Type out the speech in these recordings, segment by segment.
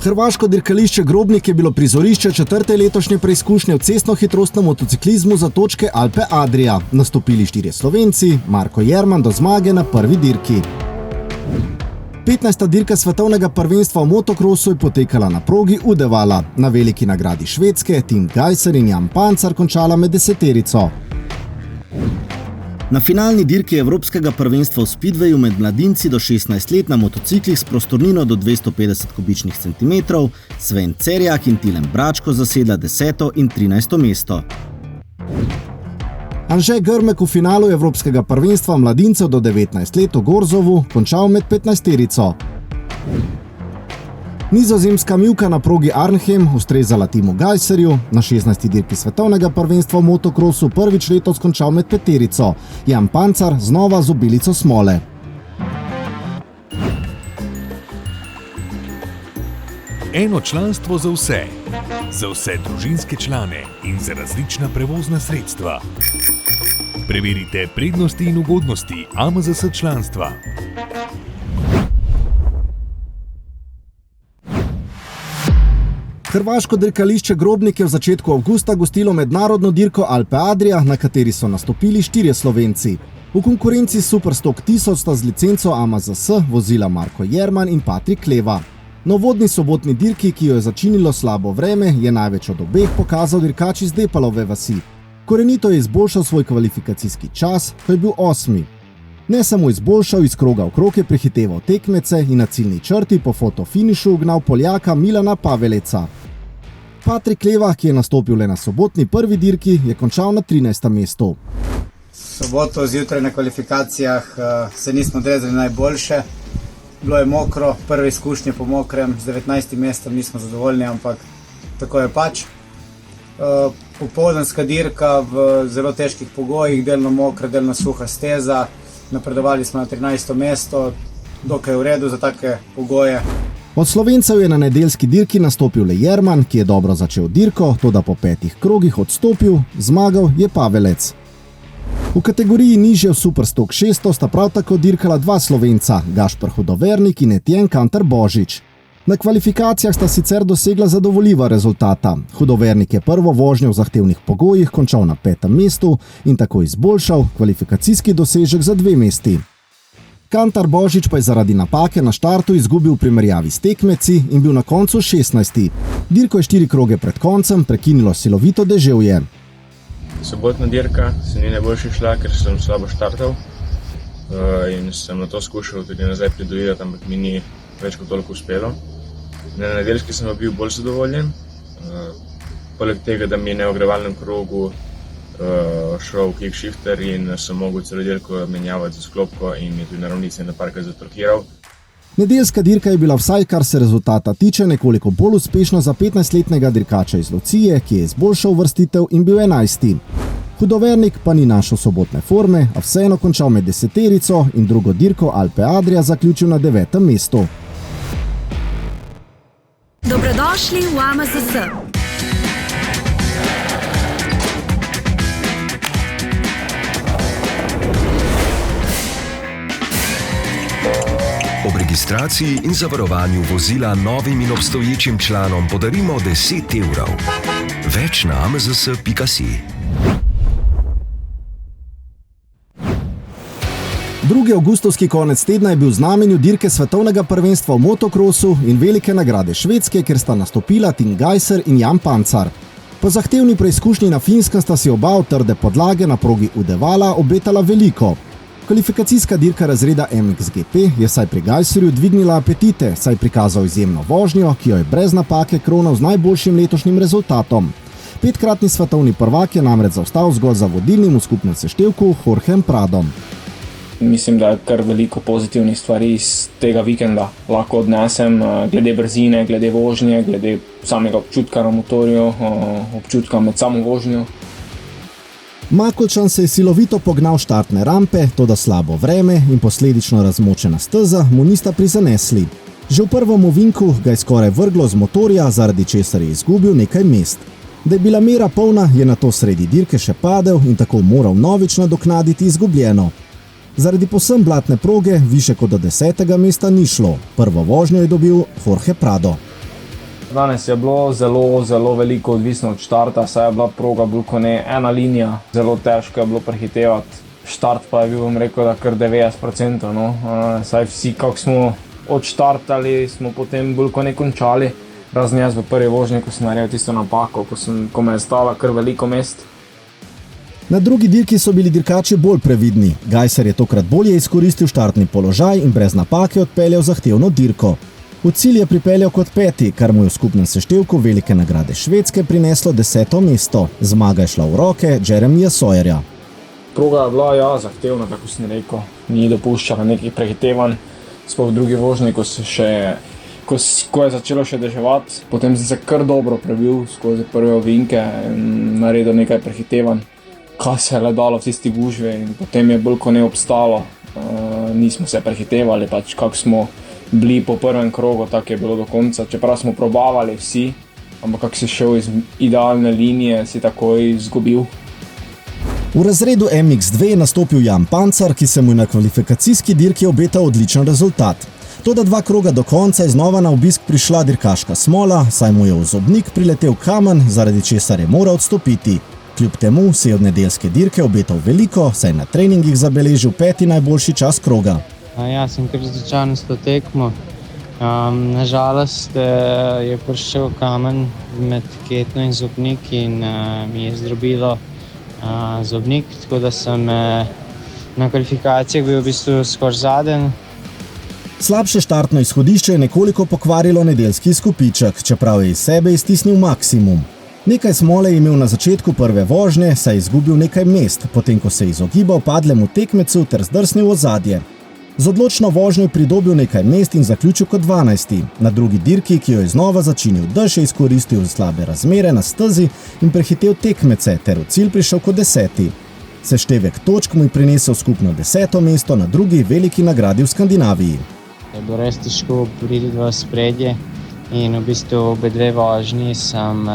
Hrvaško dirkališče Grobnik je bilo prizorišče 4. letošnje preizkušnje v cestno-hitrostnem motociklizmu za točke Alpe Adria. Nastopili 4 Slovenci, Marko Jerman do zmage na prvi dirki. 15. dirka svetovnega prvenstva v motokrosu je potekala na progi Uddevalla. Na veliki nagradi Švedske Tim Gajser in Jan Pancar končala med 10-terico. Na finalni dirki Evropskega prvenstva v Speedwayu med mladinci do 16 let na motociklih s prostornino do 250 kubičnih centimetrov Sven Cerjak in Tilen Bračko zasedla 10. in 13. mesto. Anže Grmek v finalu Evropskega prvenstva mladincev do 19 let v Gorzovu končal med 15-terico. Nizozemska mivka na progi Arnhem ustrezala Timu Gajserju, na 16. dirki svetovnega prvenstva v motokrosu prvič letos končal med 5-terico. Jan Pancar znova z obilico smole. Eno članstvo za vse. Za vse družinske člane in za različna prevozna sredstva. Preverite prednosti in ugodnosti AMZS članstva. Hrvaško dirkališče Grobnik je v začetku avgusta gostilo mednarodno dirko Alpe Adria, na kateri so nastopili 4 Slovenci. V konkurenci Superstock 1000 sta z licenco AMZS vozila Marko Jerman in Patrik Leva. Na uvodni sobotni dirki, ki jo je začinilo slabo vreme, je največ od obeh pokazal dirkač iz Depalove vasi. Korenito je izboljšal svoj kvalifikacijski čas, ko je bil 8. Ne samo izboljšal, iz kroga v krog je prehiteval tekmece in na ciljni črti po fotofinišu ugnal Poljaka Milana Paveleca. Patrik Leva, ki je nastopil le na sobotni prvi dirki, je končal na 13. mestu. Soboto zjutraj na kvalifikacijah se nismo odrezali najboljše. Bilo je mokro, prve izkušnje po mokrem, z 19. mestom nismo zadovoljni, ampak tako je pač. Popoldanska dirka v zelo težkih pogojih, delno mokra, delno suha steza. Napredovali smo na 13. mesto, dokaj v redu za take pogoje. Od Slovencev je na nedeljski dirki nastopil le Jerman, ki je dobro začel dirko, toda po 5 krogih odstopil, zmagal je Pavelec. V kategoriji nižje v Superstock 600 sta prav tako dirkala 2 Slovenca, Gašper Hudovernik in Etienne Kantar-Božič. Na kvalifikacijah sta sicer dosegla zadovoljiva rezultata. Hudovernik je prvo vožnjo v zahtevnih pogojih končal na 5. mestu in tako izboljšal kvalifikacijski dosežek za 2 mesti. Kantar-Božič pa je zaradi napake na štartu izgubil v primerjavi s tekmeci in bil na koncu 16. Dirko je 4 kroge pred koncem prekinilo silovito deževje. Sobotna dirka se ni najboljše šla, ker sem slabo štartal in sem na to skušal tudi nazaj pridobivati, ampak mi ni več kot toliko uspelo. Na nedeljski sem bil bolj zadovoljen, poleg tega, da mi je na ogrevalnem krogu šel kickshifter in sem mogel celo dirko menjavati za sklopko in mi tudi na ravnici na parkrat zatorkiral. Nedeljska dirka je bila vsaj, kar se rezultata tiče, nekoliko bolj uspešna za 15-letnega dirkača iz Lucije, ki je izboljšal vrstitev in bil 11. Hudovernik pa ni našel sobotne forme, a vseeno končal med 10-terico in drugo dirko Alpe Adria zaključil na 9. mestu. Dobrodošli v AMZS. Ob registraciji in zavarovanju vozila novim in obstoječim članom podarimo 10 evrov. Več na amzs.si. Drugi avgustovski konec tedna je bil v znamenju dirke svetovnega prvenstva v motokrosu in velike nagrade Švedske, kjer sta nastopila Tim Gajser in Jan Pancar. Po zahtevni preizkušnji na Finskem sta si oba trde podlage na progi Uddevalla obetala veliko. Kvalifikacijska dirka razreda MXGP je vsaj pri Gajserju dvignila apetite, saj prikazal izjemno vožnjo, ki jo je brez napake kronal z najboljšim letošnjim rezultatom. 5-kratni svetovni prvak je namreč zaostal zgolj za vodilnim v skupnem seštevku Jorgem Pradom. Mislim, da je kar veliko pozitivnih stvari iz tega vikenda lahko odnesem, glede brzine, glede vožnje, glede samega občutka na motorju, občutka med samo vožnjo. Makolčan se je silovito pognal štartne rampe, toda slabo vreme in posledično razmočena steza mu nista prizanesli. Že v prvem ovinku ga je skoraj vrglo z motorja, zaradi česar je izgubil nekaj mest. Da je bila mera polna, je nato sredi dirke še padel in tako moral novič nadoknaditi izgubljeno. Zaradi povsem blatne proge više kot do 10. mesta ni šlo. Prvo vožnjo je dobil Jorge Prado. Danes je bilo zelo veliko odvisno od štarta, saj je bila proga bolj kot ne ena linija, zelo težko je bilo prehitevati. Štart pa je bil, bom rekel, da kar 90%, no. Saj vsi, kako smo odštartali, smo potem bolj kot ne končali. Razen jaz v prvi vožnji, ko sem naredil tisto napako, ko me je stala kar veliko mest. Na drugi dirki so bili dirkači bolj previdni. Gajser je tokrat bolje izkoristil štartni položaj in brez napake odpeljal zahtevno dirko. V cilj je pripeljal kot 5., kar mu je v skupnem seštevku velike nagrade Švedske prineslo 10. mesto. Zmaga je šla v roke Jeremija Sawyerja. Proga je bila, zahtevna, tako sem rekel. Ni dopuščala nekih prehitevanj. Sploh v drugi vožnji, ko je začelo še deževati. Potem sem se kar dobro prebil skozi prve ovinke in naredil nekaj prehitevanj. Kaj se je le dalo v tisti gužvi in potem je bolj kot ne obstalo. Nismo se prehitevali, pač kako smo bili po prvem krogu, tako je bilo do konca. Čeprav smo probavali vsi, ampak kako si šel iz idealne linije, si takoj izgubil. V razredu MX2 je nastopil Jan Pancar, ki se mu je na kvalifikacijski dirki obetal odličen rezultat. Toda 2 kroga do konca je znova na obisk prišla dirkaška smola, saj mu je v zobnik priletel kamen, zaradi česar je moral odstopiti. Kljub temu se je od nedeljske dirke obetal veliko, saj na treningih zabeležil 5. najboljši čas kroga. Ja, sem kar razočaran s to tekmo. Nažalost je prišel kamen med ketno in zobnik in mi je zdrobilo zobnik, tako da sem na kvalifikacijah bil v bistvu skoraj zadnji. Slabše štartno izhodišče je nekoliko pokvarilo nedeljski izkupiček, čeprav je iz sebe iztisnil maksimum. Nekaj smole je imel na začetku prve vožnje, saj je izgubil nekaj mest, potem ko se je izogibal padlemu tekmecu ter zdrsnil v ozadje. Z odločno vožnjo je pridobil nekaj mest in zaključil kot 12. Na drugi dirki, ki jo je znova začinil dež, je izkoristil slabe razmere na stezi in prehitev tekmece ter v cilj prišel kot 10. Seštevek točk mu je prinesel skupno 10. mesto na drugi veliki nagradi v Skandinaviji. Je bilo res težko priti v spredje in v bistvu obe dve vožnji sem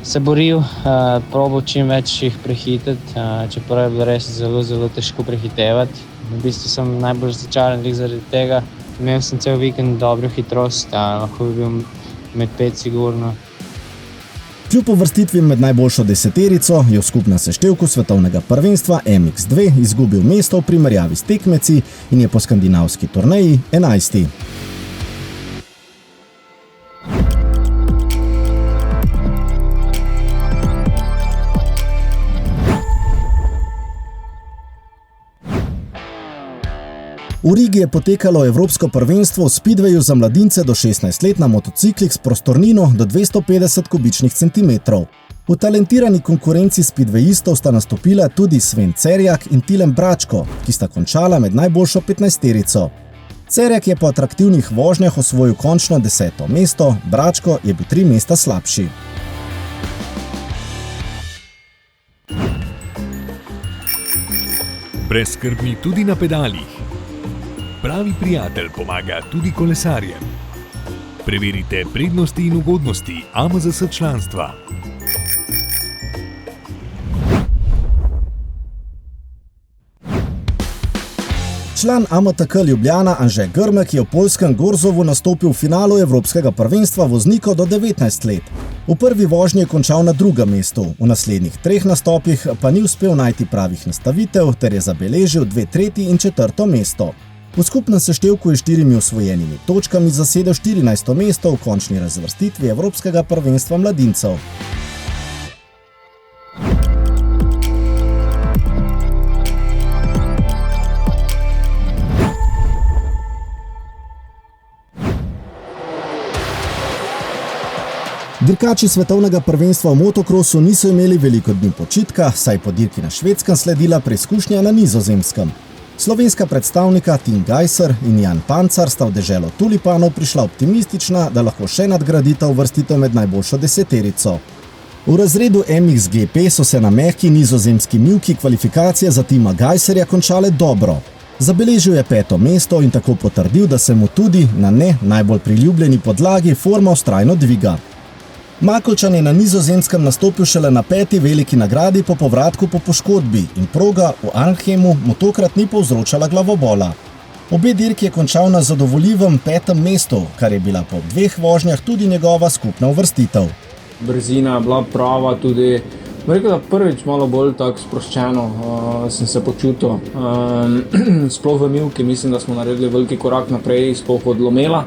se boril, probal čim več jih prehiteti, čeprav je bilo res zelo težko prehitevati. V bistvu sem najbolj začaran zaradi tega. Imel sem cel vikend dobro hitrost, lahko bi bil med 5 sigurno. Kljub uvrstitvi med najboljšo 10-terico je v skupnem seštevku svetovnega prvenstva MX2 izgubil mesto v primerjavi s tekmeci in je po skandinavski turneji 11. V Rigi je potekalo Evropsko prvenstvo v speedwayu za mladince do 16 let na motociklih s prostornino do 250 kubičnih centimetrov. V talentirani konkurenci speedwayistov sta nastopila tudi Sven Cerjak in Tilen Bračko, ki sta končala med najboljšo 15-terico. Cerjak je po atraktivnih vožnjah osvojil končno 10. mesto, Bračko je bil 3 mesta slabši. Brezskrbni tudi na pedalih. Pravi prijatelj pomaga tudi kolesarjem. Preverite prednosti in ugodnosti AMZS članstva. Član AMTK Ljubljana Anže Grmek je v poljskem Gorzovu nastopil v finalu Evropskega prvenstva voznikov do 19 let. V prvi vožnji je končal na 2. mestu, v naslednjih 3 nastopih pa ni uspel najti pravih nastavitev ter je zabeležil 2. 3. in 4. mesto. V skupnem seštevku je 4 osvojenimi točkami zasedel 14. mesto v končni razvrstitvi Evropskega prvenstva mladincev. Dirkači svetovnega prvenstva v motokrosu niso imeli veliko dni počitka, saj po dirki na Švedskem sledila preizkušnja na Nizozemskem. Slovenska predstavnika Tim Gajser in Jan Pancar sta v deželo tulipanov prišla optimistična, da lahko še nadgradita uvrstitev med najboljšo 10-terico. V razredu MXGP so se na mehki nizozemski mivki kvalifikacije za Tima Gajserja končale dobro. Zabeležil je 5. mesto in tako potrdil, da se mu tudi na ne najbolj priljubljeni podlagi forma vztrajno dviga. Makelčan je na Nizozemskem nastopil šele na 5. veliki nagradi po povratku po poškodbi in proga v Arnhemu mu tokrat ni povzročala glavobola. Obe dirki je končal na zadovoljivem 5. mestu, kar je bila po 2 vožnjah tudi njegova skupna uvrstitev. Brzina je bila prava, tudi rekel, da prvič malo bolj tako sproščeno sem se počutil. Sploh v Milki mislim, da smo naredili veliki korak naprej, sploh od Lomela.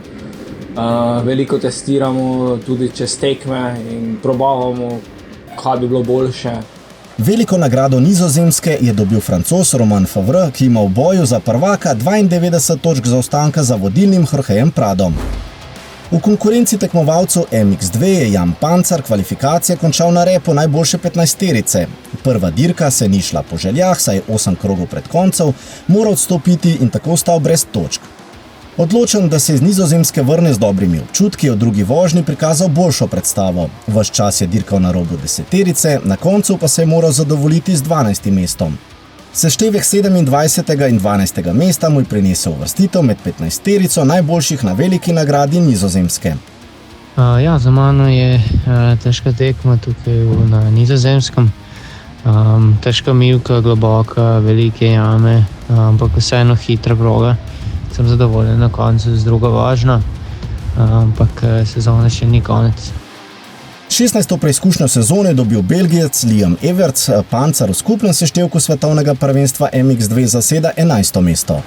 Veliko testiramo tudi čez tekme in probavamo, kaj bi bilo boljše. Veliko nagrado Nizozemske je dobil Francoz Romain Favre, ki ima v boju za prvaka 92 točk zaostanka za vodilnim Jorgejem Pradom. V konkurenci tekmovalcev MX2 je Jan Pancar kvalifikacije končal na repu najboljše 15-terice. Prva dirka se ni šla po željah, saj je 8 krogov pred koncem moral odstopiti in tako ostal brez točk. Odločen, da se iz Nizozemske vrne z dobrimi občutki, je v drugi vožnji prikazal boljšo predstavo. Ves čas je dirkal na robu 10-terice, na koncu pa se je moral zadovoljiti z 12. mestom. Seštevek 27. in 12. mesta mu je prinesel uvrstitev med 15-terico najboljših na veliki nagradi Nizozemske. Ja, za mano je težka tekma tukaj na Nizozemskem. Težka mivka, globoka, velike jame, ampak vseeno hitra proga. Sem zadovoljen na koncu z drugo vožnjo, ampak sezona še ni konec. 16. preizkušnjo sezone je dobil Belgijec Liam Everts, Pancar v skupnem seštevku svetovnega prvenstva MX2 zaseda 11. mesto.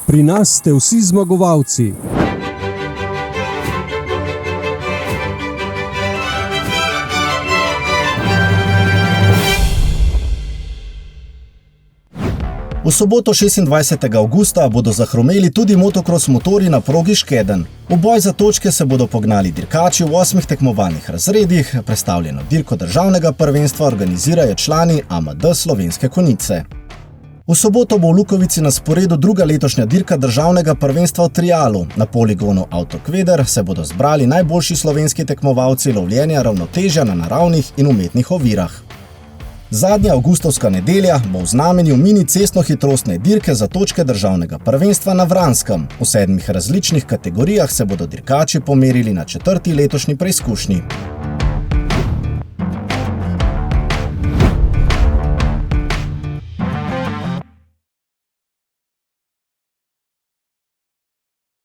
Pri nas ste vsi zmagovalci. V soboto 26. avgusta bodo zahromeli tudi motocross motorji na progi Škeden. V boj za točke se bodo pognali dirkači v 8 tekmovalnih razredih, predstavljeno dirko državnega prvenstva organizirajo člani AMD Slovenske Konjice. V soboto bo v Lukovici na sporedu druga letošnja dirka državnega prvenstva v trialu. Na poligonu Autokveder se bodo zbrali najboljši slovenski tekmovalci lovljenja ravnotežja na naravnih in umetnih ovirah. Zadnja avgustovska nedelja bo v znamenju mini cestno-hitrostne dirke za točke državnega prvenstva na Vranskem. V 7 različnih kategorijah se bodo dirkači pomerili na 4. letošnji preizkušnji.